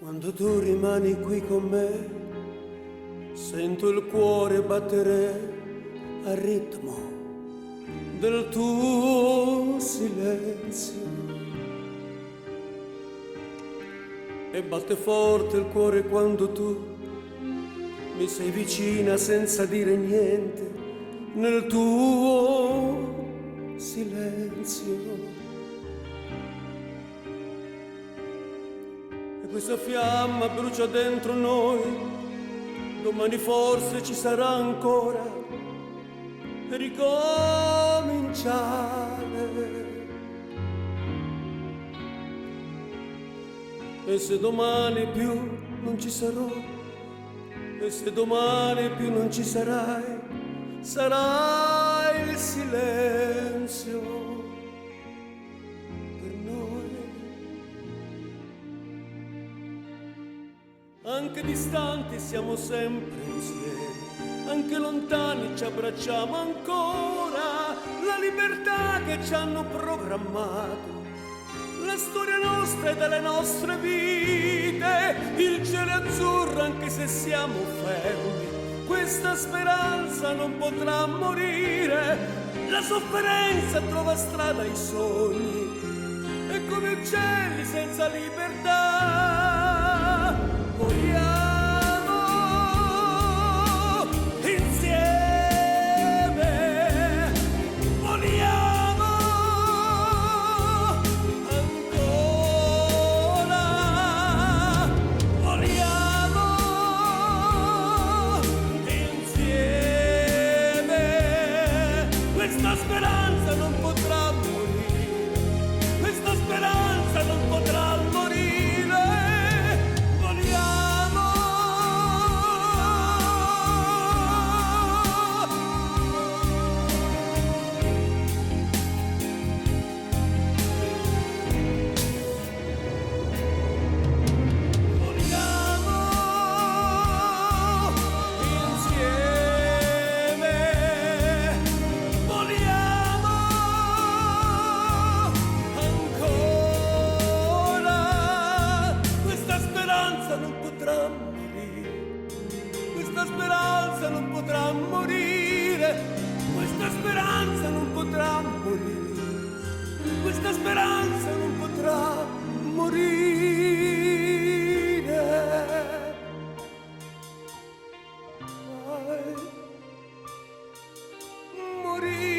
Quando tu rimani qui con me, sento il cuore battere al ritmo del tuo silenzio. E batte forte il cuore quando tu mi sei vicina senza dire niente nel tuo silenzio. E questa fiamma brucia dentro noi, domani forse ci sarà ancora per ricominciare. E se domani più non ci sarò, e se domani più non ci sarai, sarà il silenzio per noi. Anche distanti siamo sempre insieme, anche lontani ci abbracciamo ancora, la libertà che ci hanno programmato, la storia nostra e delle nostre vite, il cielo azzurro anche se siamo fermi, questa speranza non potrà morire, la sofferenza trova strada ai sogni, e come uccelli senza libertà vogliamo insieme, vogliamo ancora, vogliamo insieme, questa speranza non potrà morire, questa speranza non potrà morire. Questa speranza non potrà morire, questa speranza non potrà morire, questa speranza non potrà morire. Mai morire.